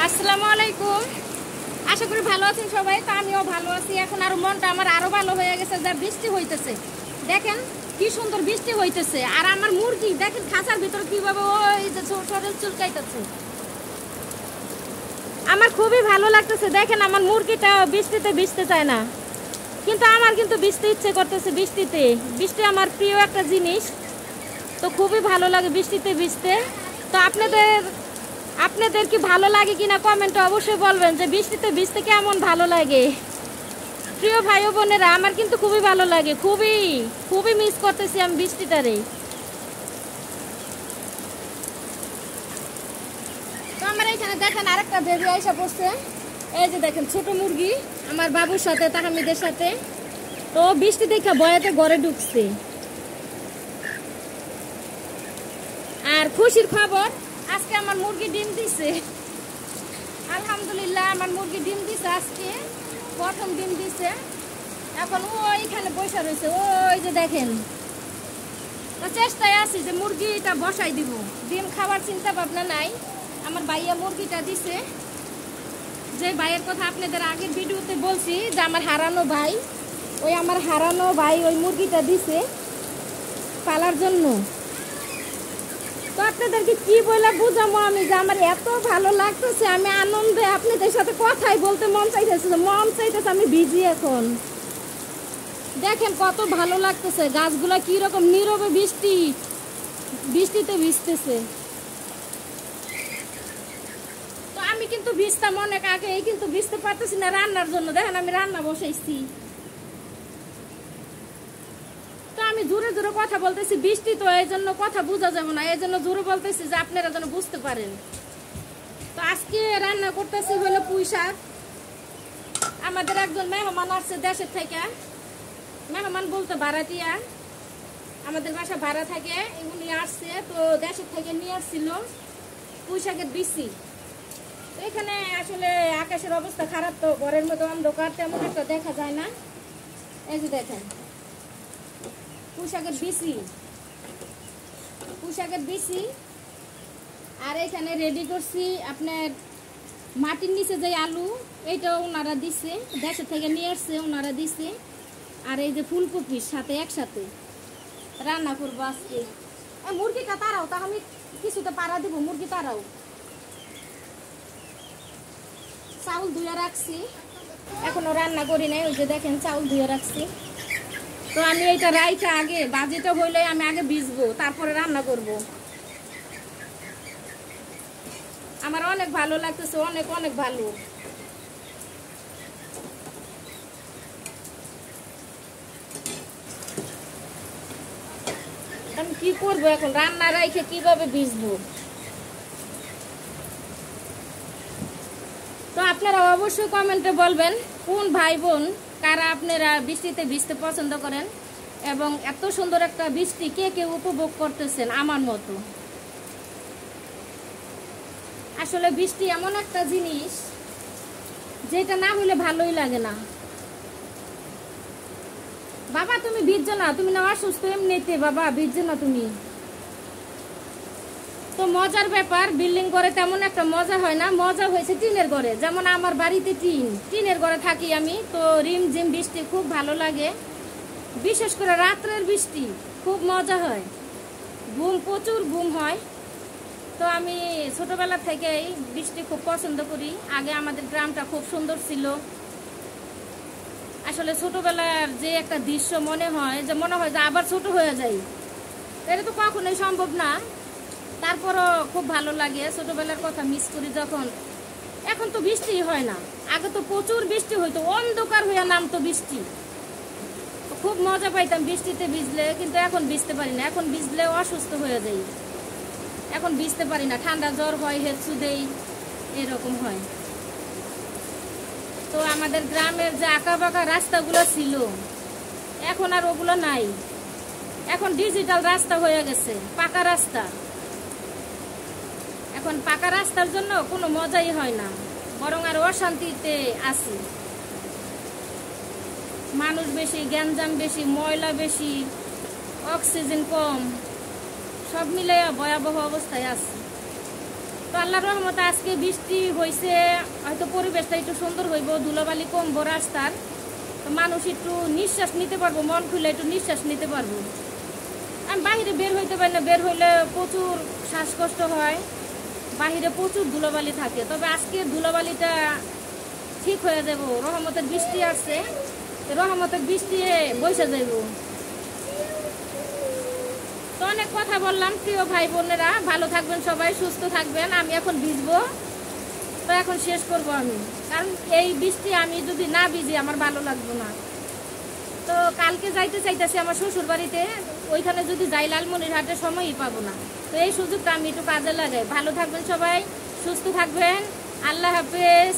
আসসালামু আলাইকুম। আশা করি ভালো আছেন সবাই। তো আমিও ভালো আছি। এখন আরো মনটা আমার আরো ভালো হয়ে গেছে, যা বৃষ্টি হইতেছে। দেখেন কি সুন্দর বৃষ্টি হইতেছে। আর আমার মুরগি দেখেন খাঁচার ভিতরে কিভাবে ওই যে শরীর চুলকাইতেছে। আমার খুবই ভালো লাগতেছে। দেখেন আমার মুরগিটা বৃষ্টিতে ভিজতে চায় না, কিন্তু আমার কিন্তু ভিজতে ইচ্ছে করতেছে। বৃষ্টি আমার প্রিয় একটা জিনিস। তো খুবই ভালো লাগে বৃষ্টিতে ভিজতে। তো আপনাদের কি ভালো লাগে কিনা কমেন্টে অবশ্যই বলবেন যে বৃষ্টিতে ভিজতে কেমন ভালো লাগে। প্রিয় ভাই ও বোনেরা, আমার কিন্তু খুবই ভালো লাগে, খুবই খুবই মিস করতেছি আমি বৃষ্টিটারে। তো আমার এখানে দেখেন আরেকটা বেবি আইসা পড়ছে। এই যে দেখেন ছোট মুরগি আমার বাবুর সাথে তাহামিদের সাথে। তো বৃষ্টি দেখে ভয়েতে ঘরে ঢুকছে। আর খুশির খবর, আজকে আমার মুরগি ডিম দিছে। আলহামদুলিল্লাহ, আমার মুরগি ডিম দিছে, আজকে প্রথম ডিম দিছে। এখন ওইখানে বসে রয়েছে, ওই যে দেখেন। তো চেষ্টায় আছি যে মুরগিটা বসাই দিব। ডিম খাওয়ার চিন্তা ভাবনা নাই। আমার ভাইয়া মুরগিটা দিছে, যে ভাইয়ের কথা আপনাদের আগের ভিডিওতে বলছি যে আমার হারানো ভাই, আমার হারানো ভাই ওই মুরগিটা দিছে পালার জন্য। তো আপনাদেরকে কি বলে বুঝাবো আমি যে আমার এত ভালো লাগতেছে, আমি আনন্দে আপনাদের সাথে কথাই বলতে মন চাইতেছে আমি ভিজি এখন। দেখেন কত ভালো লাগতেছে, গাছগুলা কি রকম নীরবে বৃষ্টিতে ভিজতেছে। তো আমি কিন্তু ভিজতাম অনেক আগে, কিন্তু ভিজতে পারতেছি না রান্নার জন্য। দেখেন আমি রান্না বসাইছি। আমি জোরে জোরে কথা বলতেছি, বৃষ্টি তো এই জন্য কথা বোঝা যাবে না, এই জন্য জোরে বলতেছি যে আপনারা যেন বুঝতে পারেন। তো আজকে রান্না করতেছি হলো পুঁই শাক। আমাদের একজন মেহমান আসছে দেশের থেকে। মেহমান বলতে ভাড়াটিয়া, আমাদের বাসা ভাড়া থাকে। এগুলি আসছে, তো দেশের থেকে নিয়ে আসছিল পুঁই শাকের বিচি। তো এখানে আসলে আকাশের অবস্থা খারাপ, তো ঘরের মধ্যে অন্ধকার, তেমন একটা দেখা যায় না। এই যে দেখেন পুঁই শাকের বিচি। আর এখানে রেডি করছি আপনার মাটির নিচে যে আলু, এইটাও ওনারা দিচ্ছে, দেশের থেকে নিয়ে আসছে, ওনারা দিচ্ছে। আর এই যে ফুলকপির সাথে একসাথে রান্না করবো আজকে। মুরগিটা তারাও, তা আমি কিছুতে পাড়া দিব, মুরগি তারাও। চাউল ধুয়ে রাখছি, এখনো রান্না করি নাই। ওই যে দেখেন চাউল ধুয়ে রাখছি। তো আমি এইটা রাইখা আগে বাজিটা হইলে আমি আগে ভিজবো, তারপরে রান্না করব। আমার অনেক ভালো লাগতেছে, অনেক অনেক ভালো। আমি কি করবো এখন, রান্না রাইখে কিভাবে ভিজবো। তো আপনারা অবশ্যই কমেন্টে বলবেন কোন ভাই বোন কারা আপনারা বৃষ্টিতে ভিজতে পছন্দ করেন, এবং এত সুন্দর একটা বৃষ্টি কে কে উপভোগ করতেছেন আমার মতো। আসলে বৃষ্টি এমন একটা জিনিস যেটা না হইলে ভালোই লাগে না। বাবা তুমি ভিজছো না, তুমি না অসুস্থ এমনিতে, বাবা ভিজছো না তুমি। তো মজার ব্যাপার, বিল্ডিং ঘরে তেমন একটা মজা হয় না, মজা হয়েছে টিনের ঘরে। যেমন আমার বাড়িতে টিনের ঘরে থাকি আমি। তো রিমঝিম বৃষ্টি খুব ভালো লাগে, বিশেষ করে রাত্রের বৃষ্টি খুব মজা হয়, প্রচুর ঘুম হয়। তো আমি ছোটবেলা থেকেই বৃষ্টি খুব পছন্দ করি। আগে আমাদের গ্রামটা খুব সুন্দর ছিল। আসলে ছোটবেলার যে একটা দৃশ্য মনে হয় যে আবার ছোট হয়ে যায়, এটা তো কখনোই সম্ভব না। তারপরও খুব ভালো লাগে, ছোটবেলার কথা মিস করি যখন। এখন তো বৃষ্টি হয় না, আগে তো প্রচুর বৃষ্টি হইতো, অন্ধকার হয়ে নামতো বৃষ্টি। খুব মজা পাইতাম বৃষ্টিতে ভিজলে, কিন্তু এখন ভিজতে পারি না। এখন ভিজলে অসুস্থ হয়ে যাই, এখন ভিজতে পারি না, ঠান্ডা জ্বর হয়, হেঁচু দেই, এরকম হয়। তো আমাদের গ্রামের যে আঁকা বাঁকা রাস্তাগুলো ছিল, এখন আর ওগুলো নাই। এখন ডিজিটাল রাস্তা হয়ে গেছে, পাকা রাস্তা। এখন পাকা রাস্তার জন্য কোনো মজাই হয় না, বরং আর অশান্তিতে আছি। মানুষ বেশি, গ্যাঞ্জাম বেশি, ময়লা বেশি, অক্সিজেন কম, সব মিলে ভয়াবহ অবস্থায় আছে। তো আল্লাহর রহমতে আজকে বৃষ্টি হয়েছে, হয়তো পরিবেশটা একটু সুন্দর হইব, ধুলোবালি কমবো রাস্তার, তো মানুষ একটু নিঃশ্বাস নিতে পারবো, মন খুলে একটু নিঃশ্বাস নিতে পারবো। আমি বাহিরে বের হইতে পারি না, বের হইলে প্রচুর শ্বাসকষ্ট হয়, বাহিরে প্রচুর ধুলোবালি থাকে। তবে আজকে ধুলোবালিটা ঠিক হয়ে যাব, রহমতের বৃষ্টি আসছে, রহমতের বৃষ্টি বসে যাব। তো অনেক কথা বললাম প্রিয় ভাই বোনেরা, ভালো থাকবেন সবাই, সুস্থ থাকবেন। আমি এখন ভিজবো, তো এখন শেষ করব আমি, কারণ এই বৃষ্টি আমি যদি না ভিজি আমার ভালো লাগবে না। তো কালকে যাইতে চাইতেছি আমার শ্বশুর বাড়িতে, ওইখানে যদি যাই লালমনিরহাটে সময়ই পাবো না। তো এই সুযোগটা আমি একটু কাজে লাগাই। ভালো থাকবেন সবাই, সুস্থ থাকবেন, আল্লাহ হাফেজ।